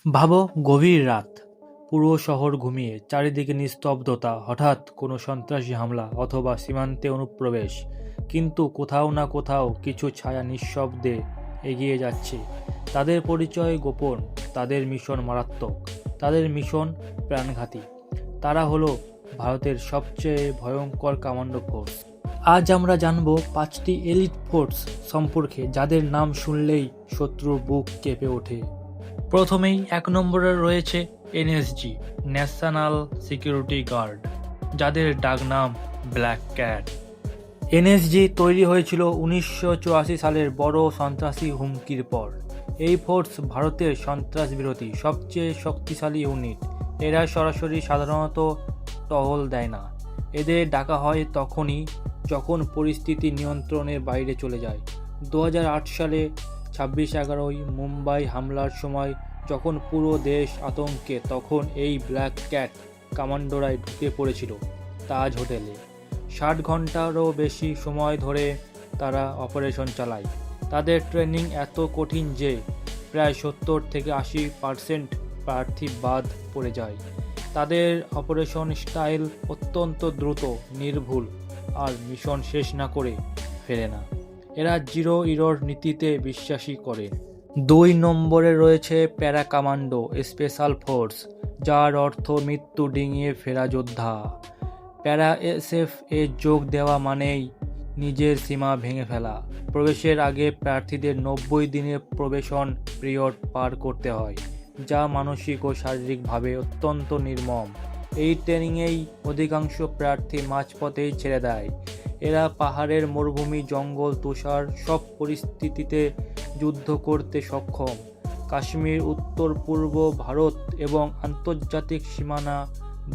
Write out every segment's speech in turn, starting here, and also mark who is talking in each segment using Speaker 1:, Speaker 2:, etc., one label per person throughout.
Speaker 1: ভাবো, গভীর রাত, পুরো শহর ঘুমিয়ে, চারিদিকে নিস্তব্ধতা, হঠাৎ কোনো সন্ত্রাসী হামলা অথবা সীমান্তে অনুপ্রবেশ। কিন্তু কোথাও না কোথাও কিছু ছায়া নিঃশব্দে এগিয়ে যাচ্ছে। তাদের পরিচয় গোপন, তাদের মিশন মারাত্মক, তাদের মিশন প্রাণঘাতী। তারা হলো ভারতের সবচেয়ে ভয়ঙ্কর কমান্ডো ফোর্স। আজ আমরা জানব 5টি এলিট ফোর্স সম্পর্কে যাদের নাম শুনলেই শত্রুর বুক কেঁপে ওঠে। প্রথমেই 1 নম্বরে রয়েছে এনএসজি, ন্যাশনাল সিকিউরিটি গার্ড, যাদের ডাকনাম ব্ল্যাক ক্যাট। এনএসজি তৈরি হয়েছিল 1984 সালের বড় সন্ত্রাসী হুমকির পর। এই ফোর্স ভারতের সন্ত্রাস বিরোধী সবচেয়ে শক্তিশালী ইউনিট। এরা সরাসরি সাধারণত টহল দেয় না। এদের ডাকা হয় তখনই যখন পরিস্থিতি নিয়ন্ত্রণের বাইরে চলে যায়। 2008 সালে 26/11 মুম্বাই হামলার সময় যখন পুরো দেশ আতঙ্কে, তখন এই ব্ল্যাক ক্যাট কমান্ডোরাই ঢুকে পড়েছিল তাজ হোটেলে। 60 ঘন্টারও বেশি সময় ধরে তারা অপারেশন চালায়। তাদের ট্রেনিং এত কঠিন যে প্রায় 70-80% প্রার্থী বাদ পড়ে যায়। তাদের অপারেশন স্টাইল অত্যন্ত দ্রুত, নির্ভুল, আর মিশন শেষ না করে ফেরে না। এরা জিরো ইরর নীতিতে বিশ্বাসী করে। 2 নম্বরে রয়েছে প্যারা কমান্ডো স্পেশাল ফোর্স, যার অর্থ মৃত্যু ডিঙিয়ে ফেরা যোদ্ধা। প্যারা এসএফ এ যোগ দেওয়া মানেই নিজের সীমা ভেঙে ফেলা। প্রবেশের আগে প্রার্থীদের 90 দিনের প্রবেশন পিরিয়ড পার করতে হয়, যা মানসিক ও শারীরিকভাবে অত্যন্ত নির্মম। এই ট্রেনিংয়েই অধিকাংশ প্রার্থী মাঝপথেই ছেড়ে দেয়। এরা পাহাড়ের মরুভূমি, জঙ্গল, তুষার সব পরিস্থিতিতে যুদ্ধ করতে সক্ষম। কাশ্মীর, উত্তর পূর্ব ভারত এবং আন্তর্জাতিক সীমানা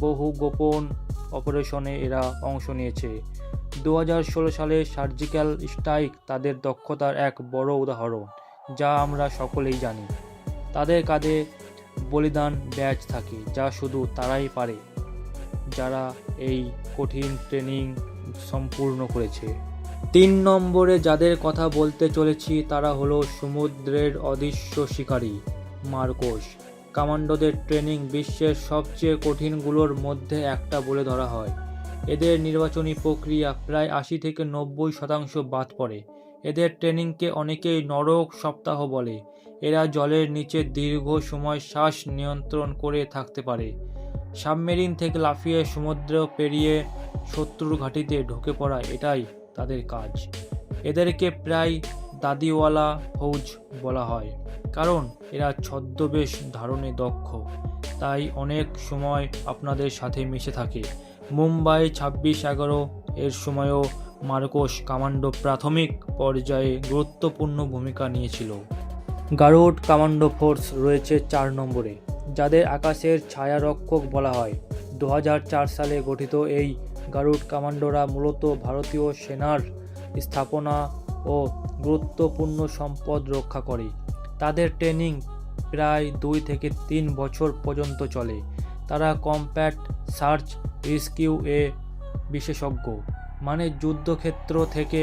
Speaker 1: বহু গোপন অপারেশনে এরা অংশ নিয়েছে। 2016 সালে সার্জিক্যাল স্ট্রাইক তাদের দক্ষতার এক বড় উদাহরণ, যা আমরা সকলেই জানি। তাদের কাঁধে বলিদান ব্যাজ থাকে, যা শুধু তারাই পারে যারা এই কঠিন ট্রেনিং সম্পূর্ণ করেছে। 3 নম্বরে যাদের কথা বলতে চলেছি তারা হলো সমুদ্রের অদৃশ্য শিকারী, মার্কোস। কমান্ডোদের ট্রেনিং বিশ্বের সবচেয়ে কঠিনগুলোর মধ্যে একটা বলে ধরা হয়। এদের নির্বাচনী প্রক্রিয়া প্রায় 80-90% বাদ পড়ে। এদের ট্রেনিংকে অনেকেই নরক সপ্তাহ বলে। এরা জলের নিচে দীর্ঘ সময় শ্বাস নিয়ন্ত্রণ করে থাকতে পারে। সাবমেরিন থেকে লাফিয়ে সমুদ্র পেরিয়ে শত্রুর ঘাঁটিতে ঢুকে পড়া, এটাই তাদের কাজ। এদেরকে প্রায় দাদিওয়ালা ফৌজ বলা হয়, কারণ এরা ছদ্মবেশ ধারণে দক্ষ, তাই অনেক সময় আপনাদের সাথে মিশে থাকে। মুম্বাই 26/11 এর সময়ও মার্কোস কমান্ডো প্রাথমিক পর্যায়ে গুরুত্বপূর্ণ ভূমিকা নিয়েছিল। গারুড কমান্ডো ফোর্স রয়েছে 4 নম্বরে, যাদের আকাশের ছায়ারক্ষক বলা হয়। 2004 সালে গঠিত এই গারুড কমান্ডোরা মূলত ভারতীয় সেনার স্থাপনা ও গুরুত্বপূর্ণ সম্পদ রক্ষা করে। তাদের ট্রেনিং প্রায় 2-3 বছর পর্যন্ত চলে। তারা কম্প্যাট সার্চ রেস্কিউ এ বিশেষজ্ঞ, মানে যুদ্ধক্ষেত্র থেকে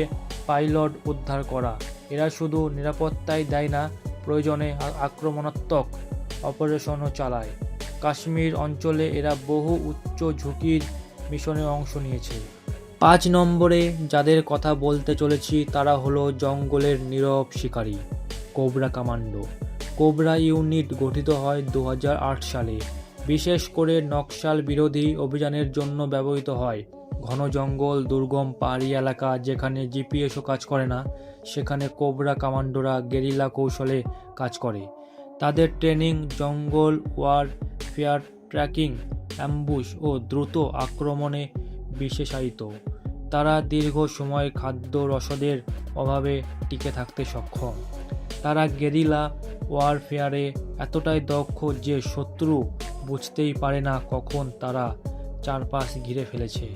Speaker 1: পাইলট উদ্ধার করা। এরা শুধু নিরাপত্তাই দেয় না, প্রয়োজনে আক্রমণাত্মক অপারেশনও চালায়। কাশ্মীর অঞ্চলে এরা বহু উচ্চ ঝুঁকির মিশনে অংশ নিয়েছে। 5 নম্বরে যাদের কথা বলতে চলেছি তারা হলো জঙ্গলের নীরব শিকারী, কোবরা কমান্ডো। কোবরা ইউনিট গঠিত হয় 2008 সালে, বিশেষ করে নকশাল বিরোধী অভিযানের জন্য ব্যবহৃত হয়। ঘন জঙ্গল, দুর্গম পাহাড়ি এলাকা যেখানে জিপিএসও কাজ করে না, সেখানে কোবরা কমান্ডোরা গেরিলা কৌশলে কাজ করে। তাদের ট্রেনিং জঙ্গল ওয়ারফেয়ার, ট্র্যাকিং, অ্যাম্বুশ ও দ্রুত আক্রমণে বিশেষায়িত। তারা দীর্ঘ সময় খাদ্য রসদের অভাবে টিকে থাকতে সক্ষম। তারা গেরিলা ওয়ারফেয়ারে এতটাই দক্ষ যে শত্রু বুঝতেই পারে না কখন তারা চারপাশ ঘিরে ফেলেছে।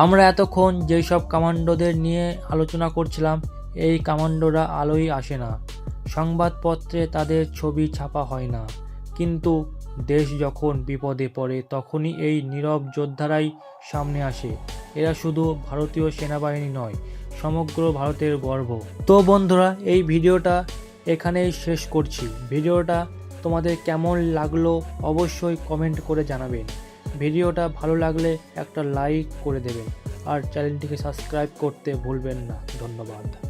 Speaker 1: আমরা এতক্ষণ যেই সব কমান্ডোদের নিয়ে আলোচনা করছিলাম, এই কমান্ডোরা আলোয় আসে না, সংবাদপত্রে তাদের ছবি ছাপা হয় না, কিন্তু দেশ যখন বিপদে পড়ে তখনই এই নীরব যোদ্ধারাই সামনে আসে। এরা শুধু ভারতীয় সেনাবাহিনী নয়, সমগ্র ভারতের গর্ব। তো বন্ধুরা, এই ভিডিওটা এখানেই শেষ করছি। ভিডিওটা তোমাদের কেমন লাগলো অবশ্যই কমেন্ট করে জানাবেন। ভিডিওটা ভালো লাগলে একটা লাইক করে দেবেন আর চ্যানেলটিকে সাবস্ক্রাইব করতে ভুলবেন না। ধন্যবাদ।